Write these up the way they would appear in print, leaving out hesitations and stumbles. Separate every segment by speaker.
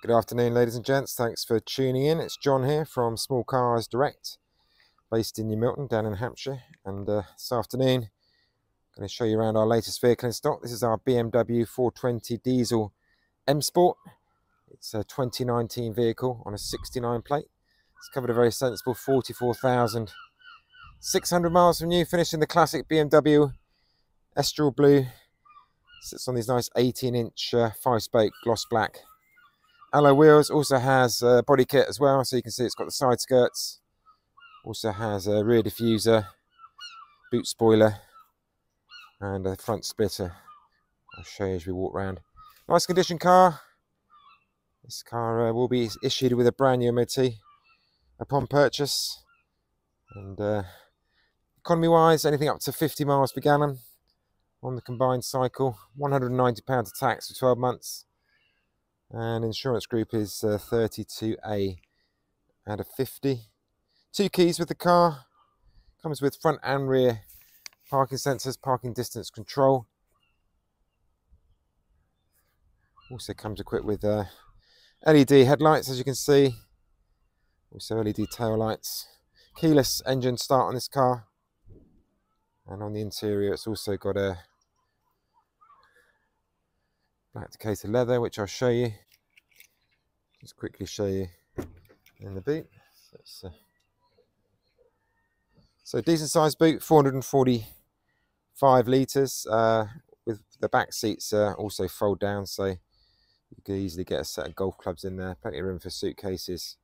Speaker 1: Good afternoon, ladies and gents. Thanks for tuning in. It's John here from Small Cars Direct, based in Milton, down in Hampshire. And this afternoon, I'm going to show you around our latest vehicle in stock. This is our BMW 420 Diesel M Sport. It's a 2019 vehicle on a 69 plate. It's covered a very sensible 44,600 miles from new, finished in the classic BMW Estoril Blue. Sits on these nice 18-inch 5-spoke gloss black alloy wheels. Also has a body kit as well, so you can see it's got the side skirts. Also has a rear diffuser, boot spoiler, and a front splitter. I'll show you as we walk around. Nice condition car. This car will be issued with a brand new MOT upon purchase. And economy wise, anything up to 50 miles per gallon on the combined cycle. £190 of tax for 12 months. And insurance group is 32A out of 50. 2 keys with the car. Comes with front and rear parking sensors, parking distance control. Also comes equipped with LED headlights, as you can see. Also LED tail lights. Keyless engine start on this car. And on the interior it's also got a black Dakota leather, which I'll show you. Just quickly show you in the boot. So decent sized boot, 445 litres, with the back seats also fold down, so you could easily get a set of golf clubs in there. Plenty of room for suitcases.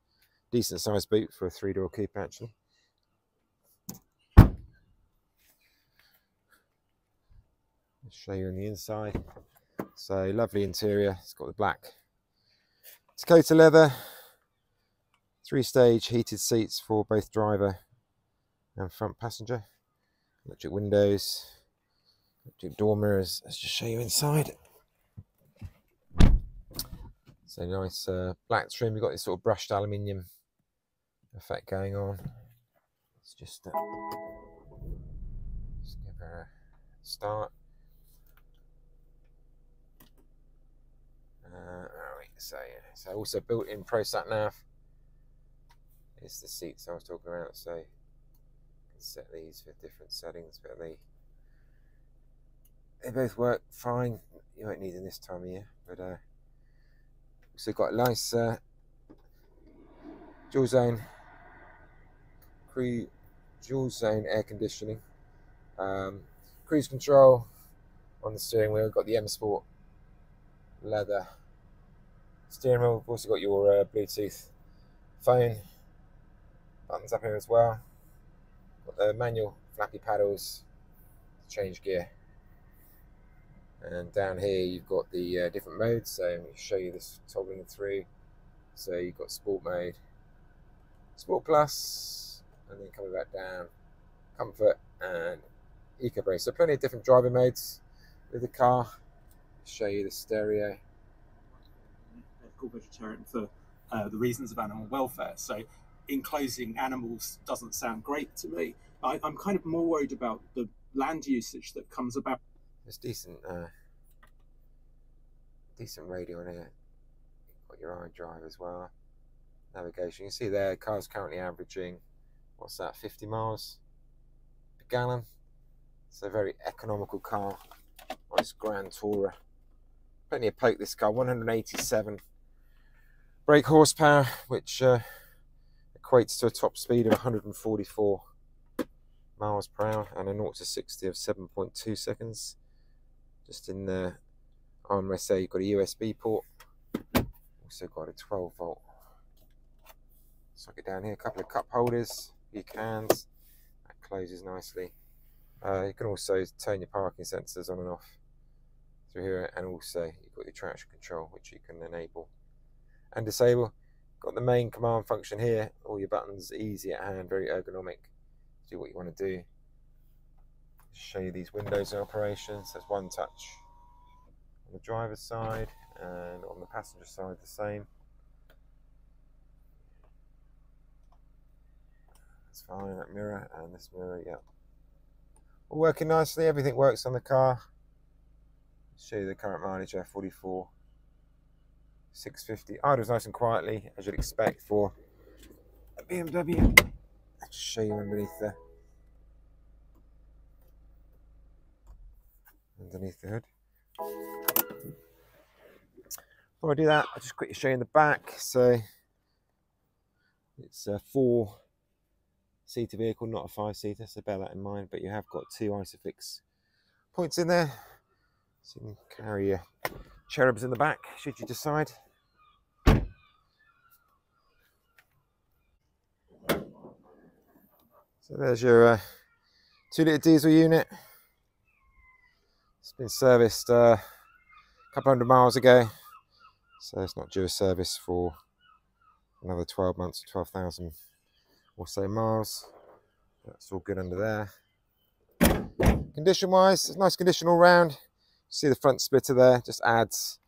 Speaker 1: Decent sized boot for a 3-door coupe, actually. I'll show you on the inside. So lovely interior. It's got the black Dakota leather, 3-stage heated seats for both driver and front passenger, electric windows, electric door mirrors. Let's just show you inside. So nice black trim. You've got this sort of brushed aluminium effect going on. Let's just give her a start. So also built-in Pro Sat Nav. It's the seats I was talking about, so you can set these for different settings, but they both work fine. You won't need them this time of year, but also got a nice dual zone air conditioning, cruise control on the steering wheel. Got the M Sport leather steering wheel. We've also got your Bluetooth phone buttons up here as well. Got the manual flappy paddles to change gear. And down here you've got the different modes. So let me show you this toggling through. So you've got Sport mode, Sport Plus, and then coming back down, Comfort and Eco Brake. So plenty of different driver modes with the car. Show you the stereo.
Speaker 2: Vegetarian for the reasons of animal welfare. So enclosing animals doesn't sound great to me. I'm kind of more worried about the land usage that comes about.
Speaker 1: There's decent radio on here. Got your iDrive as well. Navigation. You can see there, car's currently averaging, what's that, 50 miles per gallon. It's a very economical car. Nice Grand Tourer. Plenty of poke this car. 187 brake horsepower, which equates to a top speed of 144 miles per hour and a 0 to 60 of 7.2 seconds. Just in the armrest there, you've got a USB port. Also got a 12-volt socket down here. A couple of cup holders, a few cans. That closes nicely. You can also turn your parking sensors on and off through here, and also you've got your traction control, which you can enable and disable. Got the main command function here. All your buttons easy at hand, very ergonomic. Do what you want to do. Show you these windows in operation. So there's one touch on the driver's side, and on the passenger side the same. That's fine. That mirror and this mirror, yeah, all working nicely. Everything works on the car. Show you the current mileage there, 44 650. Idles nice and quietly, as you'd expect for a BMW. I'll just show you underneath the hood. Before I do that, I'll just quickly show you in the back. So it's a 4-seater vehicle, not a 5-seater, so bear that in mind. But you have got 2 Isofix points in there, so you can carry your cherubs in the back should you decide. So there's your 2-litre diesel unit. It's been serviced a couple hundred miles ago, so it's not due a service for another 12 months, 12,000 or so miles. That's all good under there. Condition wise, it's nice condition all round. See the front splitter there, just adds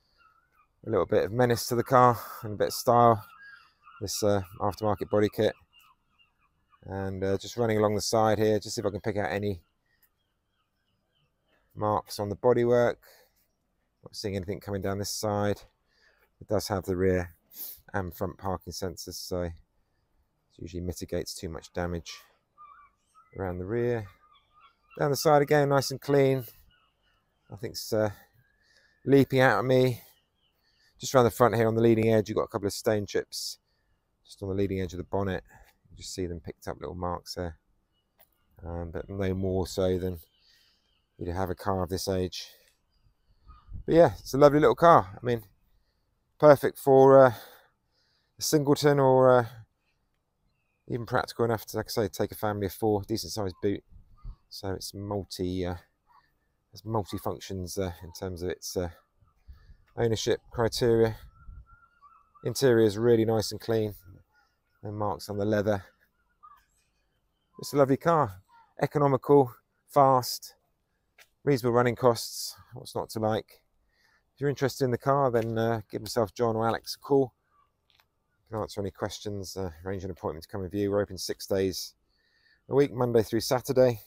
Speaker 1: a little bit of menace to the car and a bit of style. This aftermarket body kit. And just running along the side here, just see if I can pick out any marks on the bodywork. Not seeing anything coming down this side. It does have the rear and front parking sensors, so it usually mitigates too much damage around the rear. Down the side again, nice and clean. Nothing's leaping out at me. Just around the front here on the leading edge, you've got a couple of stain chips just on the leading edge of the bonnet. You just see them picked up, little marks there, but no more so than you'd have a car of this age. But yeah, it's a lovely little car. I mean, perfect for a singleton, or even practical enough to, like I say, take a family of 4, decent sized boot. So it's has multi functions in terms of its ownership criteria. Interior is really nice and clean. No marks on the leather. It's a lovely car. Economical, fast, reasonable running costs. What's not to like? If you're interested in the car, then give myself, John or Alex, a call. You can answer any questions, arrange an appointment to come and view. We're open 6 days a week, Monday through Saturday.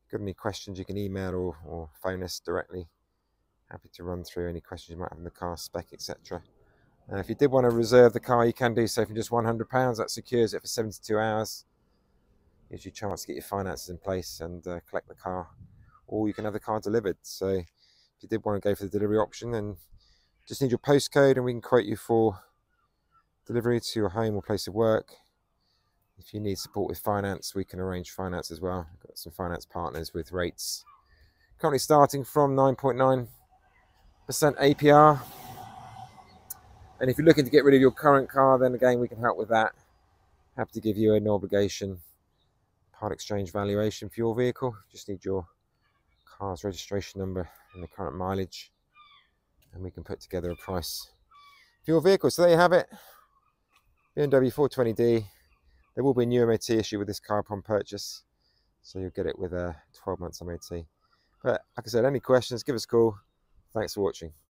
Speaker 1: If you've got any questions, you can email or phone us directly. Happy to run through any questions you might have in the car, spec, etc. If you did want to reserve the car, you can do so for just £100. That secures it for 72 hours. Gives you a chance to get your finances in place and collect the car, or you can have the car delivered. So if you did want to go for the delivery option, then just need your postcode and we can quote you for delivery to your home or place of work. If you need support with finance, we can arrange finance as well. We've got some finance partners with rates currently starting from 9.9% APR. And if you're looking to get rid of your current car, then again, we can help with that. Happy to give you an obligation part exchange valuation for your vehicle. Just need your car's registration number and the current mileage, and we can put together a price for your vehicle. So there you have it. BMW 420D. There will be a new MOT issue with this car upon purchase, so you'll get it with a 12 months MOT. But like I said, any questions, give us a call. Thanks for watching.